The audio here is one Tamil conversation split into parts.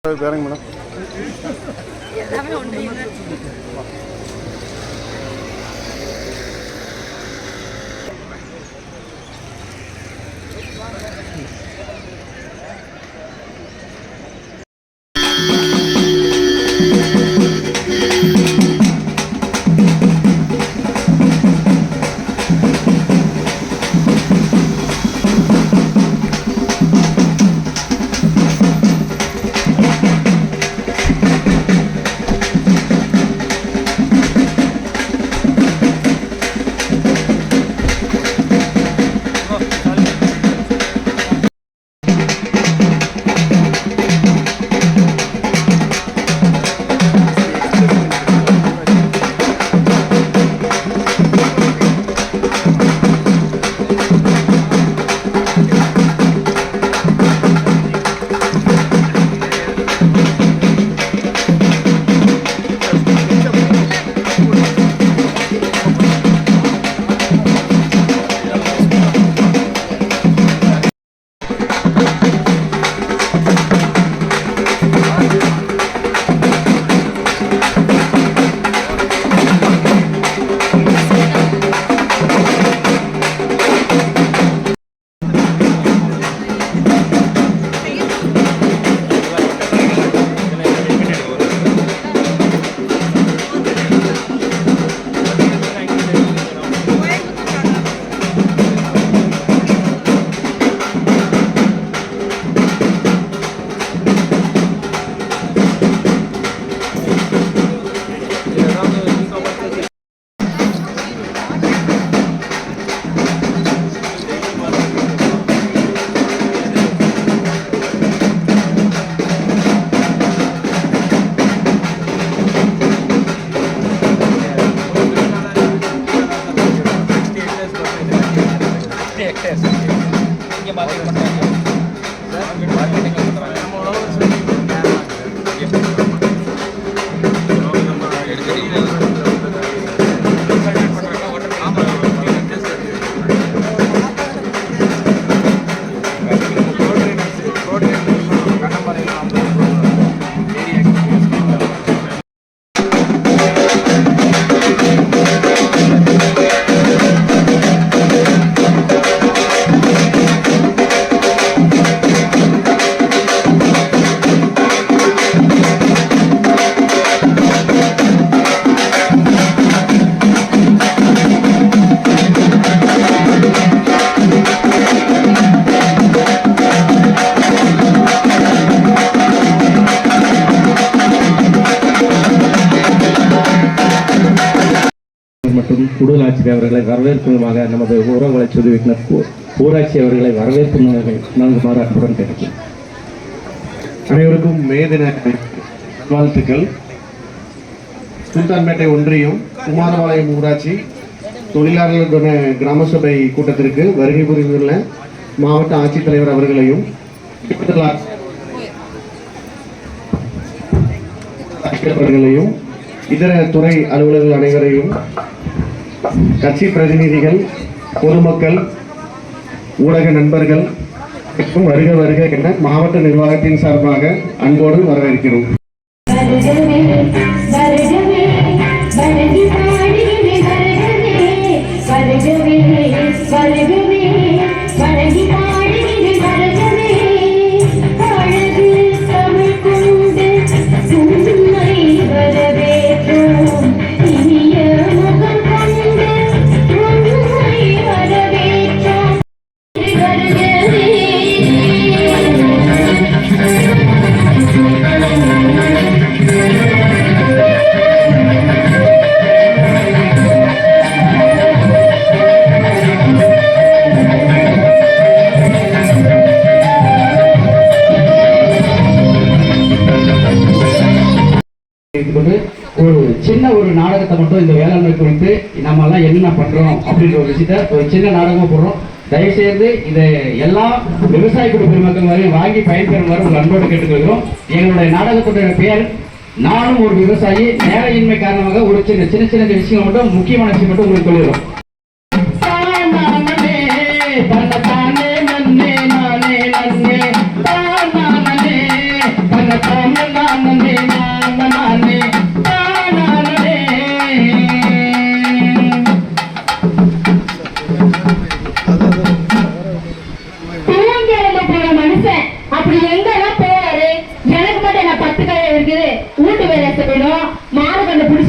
பேருங்க மேடம். மற்றும் கூடுதல் ஆட்சியர் அவர்களை வரவேற்பதாக நமது ஊரக வளர்ச்சி உதவியினர் ஊராட்சி அவர்களை வரவேற்பு நல்குமாறு அன்புடன் கேட்கிறேன். அனைவருக்கும் மே தின வாழ்த்துக்கள். சுல்தான்பேட்டை ஒன்றியம் குமாரபாளையம் ஊராட்சி தொழிலாளர்களுக்கான கிராம சபை கூட்டத்திற்கு வருகை புரிந்துள்ள மாவட்ட ஆட்சித்தலைவர் அவர்களையும் அவர்களையும் இதர துறை அலுவலர்கள் அனைவரையும் கட்சி பிரதிநிதிகள், பொதுமக்கள், ஊடக நண்பர்கள் வருக வருக என மாவட்ட நிர்வாகத்தின் சார்பாக அன்போடு வரவேற்கிறோம். ஒரு சின்ன ஒரு நாடகத்தை மட்டும் இந்த வேளாண்மை குறித்து நம்ம எல்லாம் என்ன பண்றோம் அப்படின்ற ஒரு விஷயத்த ஒரு சின்ன நாடகமா போடுறோம். தயவுசெய்து இதை எல்லா விவசாய குழு பெருமக்கள் வரையும் வாங்கி பயன்பெறுமாறு உங்கள் அன்போடு கேட்டுக்கொள்கிறோம். எங்களுடைய நாடகத்துடைய பெயர் நானும் ஒரு விவசாயி. நேரையின்மை காரணமாக ஒரு சின்ன சின்ன விஷயங்கள் மட்டும், முக்கியமான விஷயம் மட்டும் உங்களுக்கு சொல்லிடுறோம்.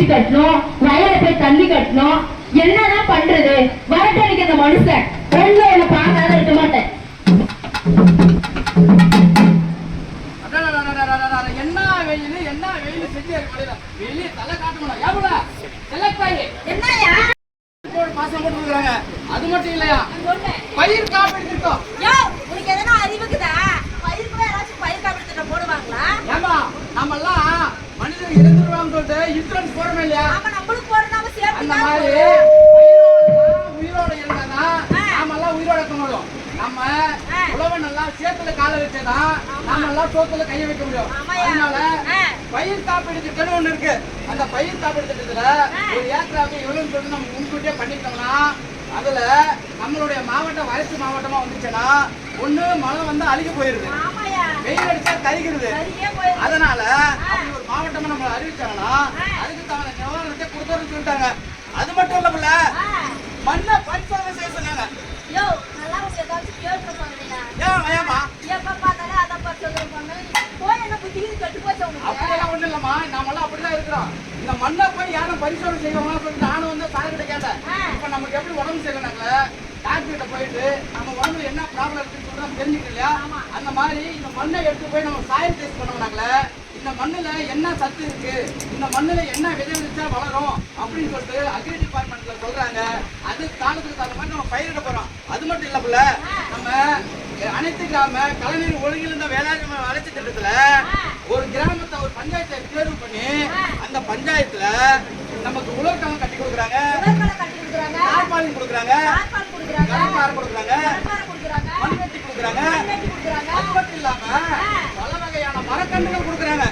கட்டணும், வயல போய் தண்ணி கட்டணும், என்னதான் பண்றது? வரட்டடிக்க அந்த மனுஷன் ஒண்ணு பார்க்காத இருக்க மாட்டேன். என்ன வெயில் செஞ்சு வெளியே தலை காட்டணும். என்னையா மாசம் போட்டு கொடுக்குறாங்க. அது மட்டும் இல்லையா, பயிர் காப்பீடு திட்டம். உனக்கு எதனா அறிவுக்குதா? பயிருக்கு யாராச்சும் பயிர் காப்பீடு திட்டம் போடுவாங்களா? ஏமா நம்ம எல்லாம் மனிதன் இறந்துருவாங்க சொல்லிட்டு இன்சூரன்ஸ் போடணும் இல்லையா? நம்மளுக்கு போடணும். அந்த மாதிரி உயிரோட இருந்தாதான் நாம எல்லாம் உயிரோட இருக்க முடியும். நம்ம உழவன் எல்லாம் சேத்துல கால வச்சதான் நாம எல்லாம் சோத்துல கைய வைக்க முடியும். அதனால பயிர் காப்பீடு திட்டம் ஒண்ணு இருக்கு. அந்த பயிர் காப்பீடு திட்டத்துல ஒரு ஏக்கராவுக்கு இவ்வளவு சொல்லிட்டு நம்ம முன்கூட்டியே பண்ணிட்டோம்னா அதுல நம்மளுடைய மாவட்டம் வளர்ச்சி மாவட்டமா வந்துச்சுன்னா ஒண்ணு மழை வந்து அழுகி போயிருது, வெயில் அடிச்சா கருகிறது. அதனால அப்படி ஒரு மாவட்டமா நம்ம அறிவிச்சாங்கன்னா அதுக்கு தகுந்த நிவாரணத்தை கொடுத்தோம்னு சொல்லிட்டாங்க. அது மட்டும் இல்ல மண்ணை பரிசோதனை செய்ய சொன்னாங்க. அப்படியெல்லாம் ஒண்ணு இல்லம்மா, நாமெல்லாம் அப்படிதான் இருக்கிறோம். இந்த மண்ணை போய் யாரும் பரிசோதனை செய்வாங்க சொல்லிட்டு நானும் வந்து சார்கிட்ட கேட்டேன். இப்ப நமக்கு எப்படி உடம்பு செய்யறாங்க, டாக்டர் கிட்ட போயிட்டு நம்ம உடம்புல என்ன ப்ராப்ளம் இருக்குன்னு சொல்லிட்டு நம்ம தெரிஞ்சுக்கணும் இல்லையா? அந்த மாதிரி இந்த மண்ணை எடுத்து போய் நம்ம சாயில் டெஸ்ட் பண்ணுவாங்களே, இந்த மண்ணுல என்ன சத்து இருக்கு, இந்த மண்ணுல என்ன விதை விதைச்சா வளரும் அப்படின்னு சொல்லிட்டு அக்ரி டிபார்ட்மெண்ட்ல சொல்றாங்க. அது காலத்துக்கு தகுந்த மாதிரி நம்ம பயிரிட போறோம். அது மட்டும் இல்ல, நம்ம அனைத்து கிராம கலைஞர் ஒழுங்கிருந்த வேளாண் வளர்ச்சி திட்டத்துல ஒரு கிராமத்தை ஒரு பஞ்சாயத்தை தேர்வு பண்ணி அந்த பஞ்சாயத்துல நமக்கு உலர்காலம் கட்டி கொடுக்குறாங்க, தார்பாலின் கொடுக்குறாங்க, கடற்பாரம் கொடுக்குறாங்க, மண்வெட்டி கொடுக்குறாங்க. அது மட்டும் இல்லாம பல வகையான மரக்கன்றுகள் கொடுக்குறாங்க.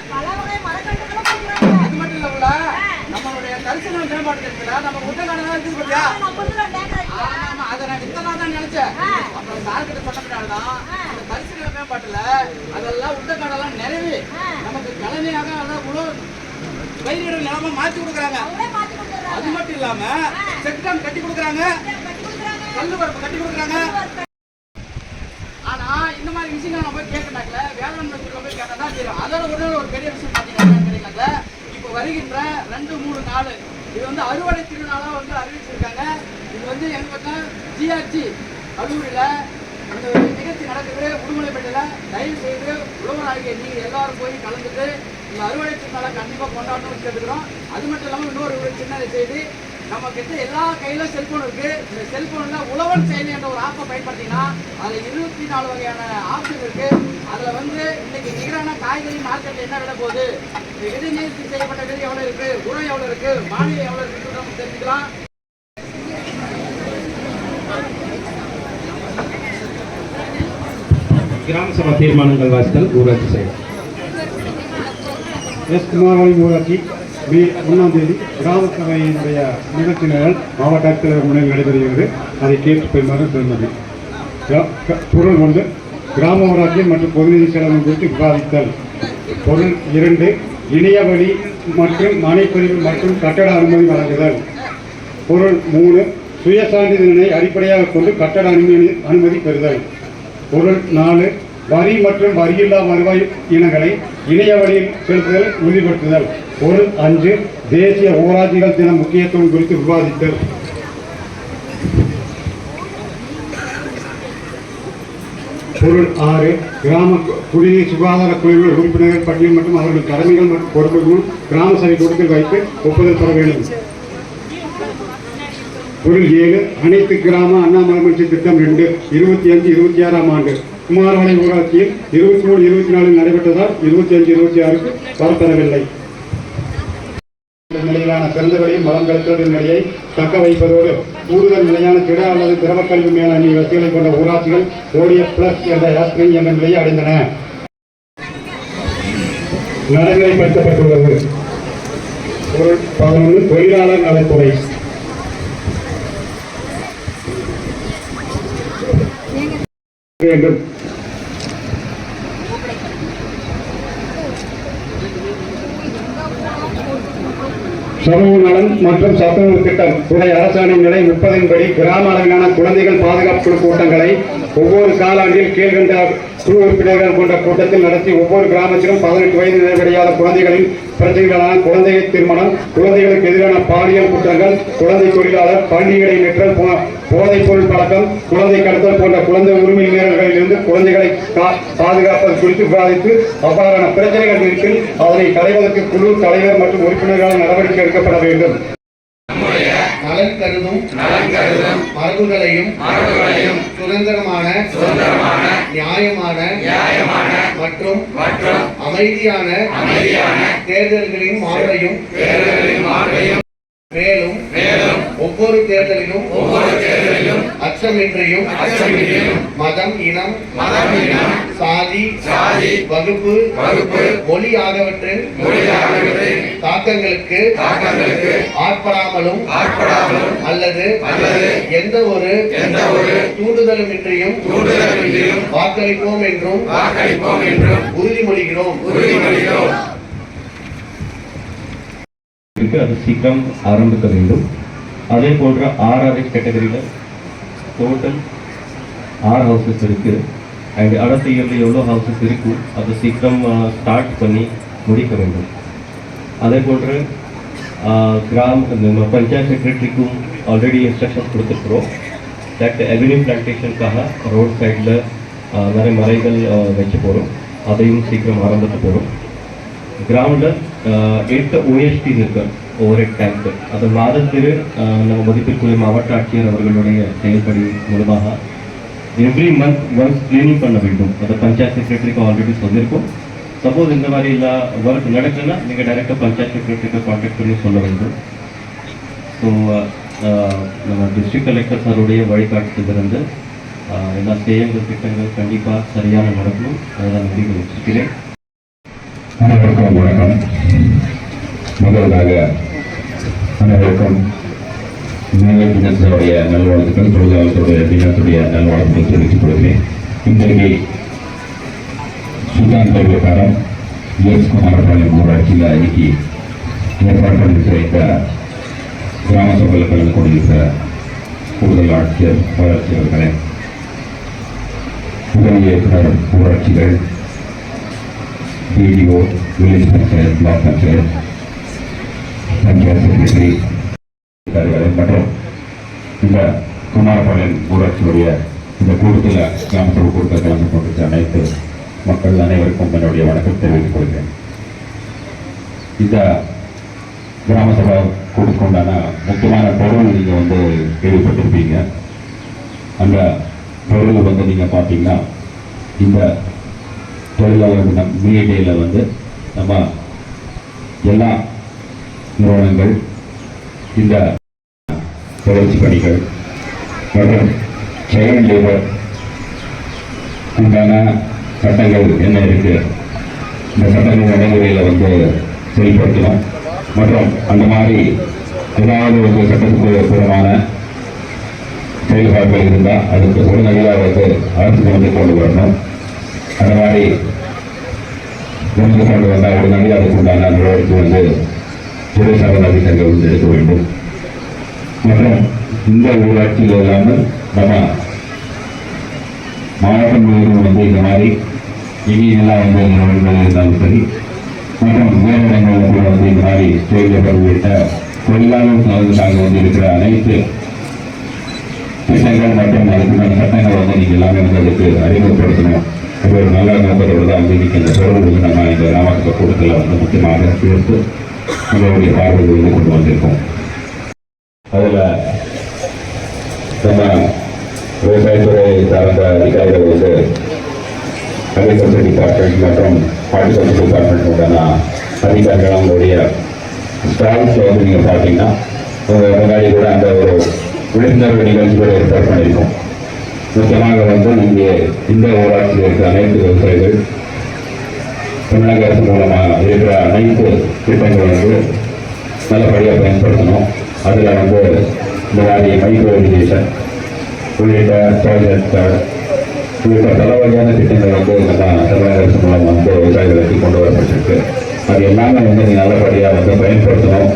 அது மட்டும் இல்ல, நம்மளுடைய தரிசன மேம்பாட்டு இருக்குல்ல, நம்ம உட்டகாடு தான் இருக்குது பாத்தியா? ஆமா, அதை நான் இத்தனை தான் நினைச்சேன். அப்புறம் சார்கிட்ட சொன்னதுனாலதான் அந்த தரிசன மேம்பாட்டுல அதெல்லாம் உட்டகாடெல்லாம் நிறைவு நமக்கு கலனையாக பயிரிட நிலமா மாற்றி கொடுக்குறாங்க. அது மட்டும் இல்லாம செக்டம் கட்டி கொடுக்குறாங்க, கல்லு பரப்பு கட்டி கொடுக்குறாங்க. ஆனா இந்த மாதிரி விஷயங்கள் நம்ம போய் கேட்கறாங்கல்ல, வேளாண்மை துறையில போய் கேட்டா தெரியும். அதோட ஒரு பெரிய விஷயம் பாத்தீங்கன்னா இப்ப வருகின்ற 2-3 நாள் இது வந்து அறுவடை திருநாளா வந்து அறிவிச்சிருக்காங்க. இது வந்து எங்க பக்கம் ஜிஆர்ஜி கல்லூரியில அந்த நிகழ்ச்சி நடக்குது உடுமலைப்பேட்டையில. தயவு செய்து உழவராகிய நீங்க எல்லாரும் போய் கலந்துட்டு இந்த அறுவடை திருநாளை கண்டிப்பா கொண்டாடணும்னு கேட்டுக்கிறோம். அது மட்டும் இல்லாம இன்னொரு சின்ன செய்தி, நம்ம கிட்ட எல்லா கையிலும் செல்போன் இருக்கு. இந்த செல்போன்ல உழவன் செயலி என்ற ஒரு ஆப்பை பயன்படுத்தினா அதுல 24 வகையான ஆப்ஷன் இருக்கு. அதுல இன்னைக்கு நிகரான காய்கறி மார்க்கெட்ல என்ன விலை போகுது, இடைநீர்த்தி செய்யப்பட்ட விலை எவ்வளவு இருக்கு, உரம் எவ்வளவு இருக்கு, வானிலை எவ்வளவு இருக்கு நம்ம தெரிஞ்சுக்கலாம். கிராம சபா தீர்மானங்கள் வாசித்தல் ஊராட்சி செயலர். எஸ். குமாரபாளையம் ஊராட்சி மே 1ஆம் தேதி கிராம சபையினுடைய நிகழ்ச்சி நிரல் மாவட்ட ஆட்சித்தலைவர் முறையில் நடைபெறுகிறது. அதை கேட்டு பெறுமாறு பெறுமதி. பொருள் 1, கிராம ஊராட்சி மற்றும் பொதுநிதி செலவு குறித்து விவாதித்தல். பொருள் 2, இணையவழி மற்றும் மனைப்பதிவு மற்றும் கட்டட அனுமதி வழங்குதல். பொருள் 3, சுய சான்றிதழினை அடிப்படையாக கொண்டு கட்டட அனுமதி பெறுதல். பொருள் 4, வரி மற்றும் வரியில்லா வருவாய் இனங்களை இணைய வழியில் செலுத்துதல் உறுதிப்படுத்துதல். பொருள் 5, தேசிய ஊராட்சிகள் தின முக்கியத்துவம் குறித்து விவாதித்தல். பொருள் 6, கிராம குடிநீர் சுகாதார குழுவினர் உறுப்பினர்கள் பட்டியல் மற்றும் அவர்கள் கடமைகள் மற்றும் பொறுப்புகள் கிராம சபை கூட்டத்தில் வைத்து ஒப்புதல் பெற வேண்டும். பொருள் 7, அனைத்து கிராம அண்ணாமலைமலர்ச்சி திட்டம் 2 25-26ஆம் ஆண்டு குமாரபாளையம் ஊராட்சியில் 23-24 நடைபெற்றதால் 25-26க்கு வரப்பெறவில்லை. நிலையிலான சிறந்தவரையும் வளங்களுக்கு நிலையை தக்க வைப்பதோடு கூடுதல் நிலையான திட அல்லது திரவக்கல்வி மேலாண்மை வசதிகளை கொண்ட ஊராட்சிகள் ODF+ என்ற ஆஸ்பிரிங் என்ற நிலையை அடைந்தன. நடைமுறைப்படுத்தப்பட்டுள்ளது. பொருள் 11, தொழிலாளர் நலத்துறை. வேண்டும் சமூக நலன் மற்றும் சத்துணவு திட்டம் துறை அரசாணை நிலை 30 படி கிராம அளவிலான குழந்தைகள் பாதுகாப்பு குழு கூட்டங்களை ஒவ்வொரு காலாண்டில் கீழ்கண்ட குழு உறுப்பினர்கள் கொண்ட கூட்டத்தில் நடத்தி ஒவ்வொரு கிராமத்திலும் 18 வயது நிறைவடையாத குழந்தைகளின் பிரச்சனைகளான குழந்தை திருமணம், குழந்தைகளுக்கு எதிரான பாலியல் குற்றங்கள், குழந்தை தொழிலாளர், பள்ளிகளை நிற்றல், போதைப் பொருள் பழக்கம், குழந்தை கடத்தல் போன்ற குழந்தை உரிமை மீறல்களில் இருந்து குழந்தைகளை பாதுகாப்பது குறித்து விவாதித்து அவ்வாறான பிரச்சனைகள் இருப்பில் அதனை களைவதற்கு குழு தலைவர் மற்றும் உறுப்பினர்களால் நடவடிக்கை எடுக்கப்பட வேண்டும். நலன் கருதும் மரபுகளையும் சுதந்திரமான நியாயமான மற்றும் அமைதியான தேர்தல்களின் மாண்பையும் மேலும் ஒவ்வொரு தேர்தலிலும் அச்சமின்றியும் மதம் இனம் சாதி வகுப்பு மொழி ஆகியவற்றின் தாக்கங்களுக்கு ஆட்படாமலும் அல்லது எந்த ஒரு தூண்டுதலுமின்றியும் வாக்களிப்போம் என்றும் உறுதிமொழிகிறோம். அது சீக்கிரம் ஆரம்பிக்க வேண்டும். அதே போன்ற RRH கேட்டகரியில் டோட்டல் 6 ஹவுசஸ் இருக்குது. அண்ட் அடுத்த இயரில் எவ்வளோ ஹவுசஸ் இருக்கும் அதை சீக்கிரம் ஸ்டார்ட் பண்ணி முடிக்க வேண்டும். அதே போன்று நம்ம பஞ்சாயத்து செக்ரட்டரிக்கும் ஆல்ரெடி இன்ஸ்ட்ரக்ஷன்ஸ் கொடுத்துருக்குறோம். தட் அவென்யூ பிளான்டேஷனுக்காக ரோட் சைடில் நிறைய மரைகள் வச்சு போகிறோம். அதையும் சீக்கிரம் ஆரம்பித்து போகிறோம். கிரவுண்டில் 8 OSTs இருக்கு, ஓவர் ஹெட் டேங்க். அது மாதத்திற்கு நம்ம மதிப்பிற்குரிய மாவட்ட ஆட்சியர் அவர்களுடைய செயல்படி மூலமாக எவ்ரி மந்த் ஒன்ஸ் கிளீனிங் பண்ண வேண்டும். அதை பஞ்சாயத்து செக்ரட்டரிக்கு ஆல்ரெடி சொல்லியிருக்கோம். சப்போஸ் இந்த மாதிரி இல்லை ஒர்க் நடக்குன்னா நீங்கள் டைரெக்டாக பஞ்சாயத்து செக்ரட்டரிக்கு கான்டாக்ட் பண்ணி சொல்ல வேண்டும். ஸோ நம்ம டிஸ்ட்ரிக்ட் கலெக்டர் சாருடைய வழிகாட்டுதலிருந்து எல்லா செய்யங்கள் திட்டங்கள் கண்டிப்பாக சரியான நடக்கணும். அதெல்லாம் நம்பிக்கை வச்சிருக்கிறேன். அனைவருக்கும் வணக்கம். முதலாக அனைவருக்கும் தினத்துடைய நல்வாழ்த்துக்கள், தொழிலாளர்களுடைய தினத்துடைய நல்வாழ்த்துக்கள் தெரிவித்துக் கொள்கிறேன். இன்றைக்கு சுல்தான் பிரகாரம் எஸ். குமாரபாளையம் ஊராட்சியில் இன்னைக்கு ஏற்பாடு பண்ணிருக்கிற இந்த கிராம சபையில் கலந்து கொண்டிருக்கிற கூடுதல் ஆட்சியர் வளர்ச்சியவர்களே, உதவி இயக்குனர் ஊராட்சிகள், BDO, village panchayat, block panchayat, panchayat secretary மற்றும் இந்த குமாரபாளையம் ஊராட்சியுடைய இந்த கூட்டத்தில் கிராம சபை கூட்டத்தில் கலந்து கொண்டிருக்கிற அனைத்து மக்கள் அனைவருக்கும் என்னுடைய வணக்கம் தெரிவித்துக் கொள்கிறேன். இந்த கிராம சபை கூட்டத்துக்கு உண்டான முக்கியமான பொருள் நீங்கள் வந்து கேள்விப்பட்டிருப்பீங்க. அந்த பொருள் வந்து நீங்கள் பார்த்தீங்கன்னா இந்த தொழிலாளர் தினம் மீடியில் வந்து நம்ம எல்லா நிறுவனங்கள் இந்த பயிற்சி பணிகள் மற்றும் சைல்ட் லேபர் உண்டான சட்டங்கள் என்ன இருக்கு, இந்த சட்டங்கள் நடைமுறையில் வந்து செயல்படுத்தணும். மற்றும் அந்த மாதிரி ஏதாவது வந்து சட்டத்துக்கு புறமான செயல்பாடுகள் இருந்தால் அதுக்கு உடனடியாக வந்து அரசுக்கு வந்து கொண்டு வரணும். அந்த மாதிரி கொண்டு வந்தால் உடனடியாக அதுக்கு உண்டான நடவடிக்கை வந்து துறை சார்ந்த அதிகாரிகள் வந்து எடுக்க வேண்டும். மற்றும் இந்த ஊராட்சியில் இல்லாமல் நம்ம மாவட்டம் முழுவதும் வந்து இந்த மாதிரி எங்கெல்லாம் வந்து நிறுவனங்கள் இருந்தாலும் சரி, மற்றும் வேறு இடங்களில் கூட வந்து இந்த மாதிரி செயல்பட உள்ளிட்ட தொழிலாளர் நலனுக்காக வந்து இருக்கிற அனைத்து திட்டங்கள் மற்றும் அதுக்குண்டான சட்டங்களை வந்து நீங்கள் எல்லாமே வந்து அதுக்கு அறிமுகப்படுத்தணும். அது ஒரு நல்ல நோக்கத்தோடு தான் வந்து இன்னைக்கு இந்த பொருள் வந்து நம்ம இந்த கிராமத்துக்கு கூட்டத்தில் வந்து முக்கியமாக சேர்த்து உங்களுடைய பார்வைகள் வந்து கொண்டு வந்திருக்கோம். அதில் நம்ம விவசாயத்துறை சார்ந்த அதிகாரிகள் வந்து அக்ரிகல்ச்சர் டிபார்ட்மெண்ட் மற்றும் ஹார்டிகல்ச்சர் டிபார்ட்மெண்ட் உண்டான அதிகாரிகள் அவங்களுடைய ஸ்டால்ஸில் வந்து நீங்கள் பார்த்தீங்கன்னா உங்கள் முன்னாடி கூட அந்த ஒரு விழிப்புணர்வு நிகழ்ச்சி கூட ஏற்பாடு பண்ணியிருக்கோம். முக்கியமாக வந்து இங்கே இந்த ஊராட்சியில் இருக்கிற அனைத்து விவசாயிகள் தமிழக அரசு மூலமாக இருக்கிற அனைத்து திட்டங்கள் வந்து நல்லபடியாக பயன்படுத்தணும். அதில் வந்து இந்த மாதிரி மைக்ரோ இரிகேஷன் உள்ளிட்ட ப்ராஜெக்ட் கார்டு உள்ளிட்ட பல வகையான திட்டங்கள் வந்து நம்ம தமிழக அரசு மூலம் வந்து விவசாயிகளுக்கு கொண்டு வரப்பட்டிருக்கு. அது எல்லாமே வந்து நீ நல்லபடியாக வந்து பயன்படுத்தணும்.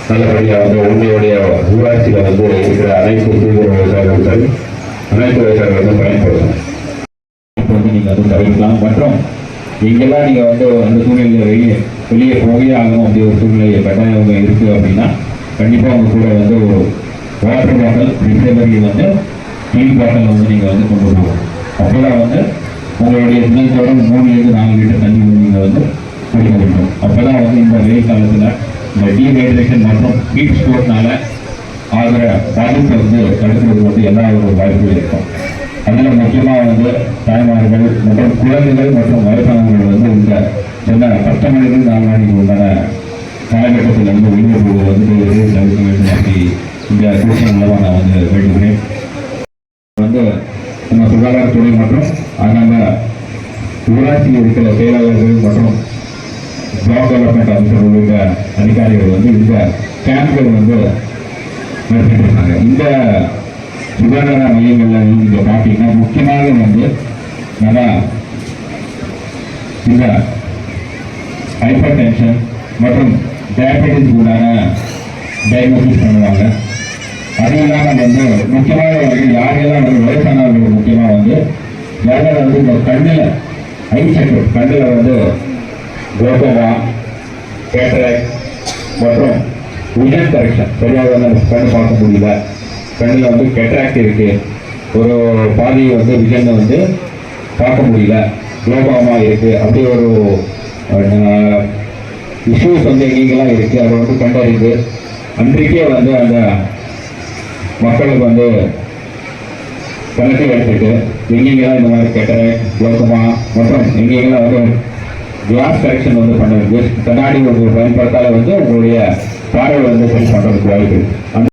நல்லபடியாக வந்து உங்களுடைய ஊராட்சியில் வந்து இருக்கிற அனைத்து தீவிர விவசாயிகள் சரி அனைத்து விவசாயிகள் வந்து பயன்படுத்தணும். இப்போ வந்து நீங்கள் வந்து தவிர்க்கலாம். மற்றும் எங்கெல்லாம் நீங்கள் வந்து அந்த சூழ்நிலையில் வெளியே போகவே ஆகணும் அப்படி ஒரு சூழ்நிலை கட்டாயம் இருக்குது அப்படின்னா கண்டிப்பாக உங்க கூட வந்து ஒரு வாட்டர் பாட்டில் டிசைபரி வந்து டீல் பாட்டில் வந்து நீங்கள் வந்து கொண்டு வருவோம். அப்போதான் வந்து உங்களுடைய தினத்தோட 3 to 4 லிட்டர் தண்ணி வந்து நீங்கள் வந்து குடிக்க வேண்டும். அப்போ தான் வந்து இந்த வெயில் காலத்தில் இந்த டீஹைட்ரேஷன் மற்றும் ஹீட் ஸ்ட்ரோக்னால ஆகிற பாதிப்பை வந்து தடுக்கிறது வந்து எல்லா ஒரு வாய்ப்புகளும் இருக்கும். அதில் முக்கியமாக வந்து தாய்மார்கள் மற்றும் குழந்தைகள் மற்றும் வயசானவர்கள் வந்து இந்த சின்ன 10 மணிக்கு 4 மணிக்கு உண்டான காலகட்டத்தில் வந்து வெளியே போவது வந்து தவிர்க்க வேண்டும் அப்படி இந்த சூழ்நிலை மூலமாக நான் வந்து வேண்டுகிறேன். வந்து நம்ம சுகாதாரத்துறை மற்றும் அந்தந்த ஊராட்சியில் இருக்கிற செயலாளர்கள் மற்றும் பிளாக் டெவலப்மெண்ட் ஆஃபீஸர் உள்ளிட்ட அதிகாரிகள் வந்து இந்த கேம்ப்கள் வந்து நடத்திட்டு இருக்காங்க. இந்த சுகாதார மையங்களில் நீங்கள் பார்த்தீங்கன்னா முக்கியமாக வந்து நம்ம இந்த ஹைப்பர் டென்ஷன் மற்றும் டயபெட்டிஸ் உண்டான டயக்னோசிஸ் பண்ணுவாங்க. அது இல்லாமல் வந்து முக்கியமாக வந்து யாரெல்லாம் வந்து வயசானவர்கள் முக்கியமாக வந்து யாராவது வந்து இந்த கண்ணில் ஐ செக்அப் கண்ணில் வந்து குளோகோமா கேட்டராக்ட் மற்றும் விஷன் கரெக்ஷன் சரியாக வந்து நம்ம கண்ணு பார்க்க முடியல, கண்ணில் வந்து கேட்டராக்ட் இருக்கு, ஒரு பாதி வந்து விஷன் வந்து பார்க்க முடியல, குளோகோமா இருக்கு, அப்படி ஒரு இஷ்யூஸ் வந்து எங்கெங்கெல்லாம் இருக்கு அதை வந்து கண்டறிந்து அன்றைக்கே வந்து அந்த மக்களுக்கு வந்து கணக்கில் எடுத்துட்டு எங்கெங்கெல்லாம் இந்த மாதிரி கேட்டராக்ட் குளோகோமா மற்றும் எங்கெங்கெல்லாம் வந்து கிளாஸ் கரெக்ஷன் வந்து பண்ணுறது கண்ணாடி ஒரு பயன்படுத்தால வந்து உங்களுடைய பார்வை வந்து சரி பண்ணுறதுக்கு வாய்ப்பு.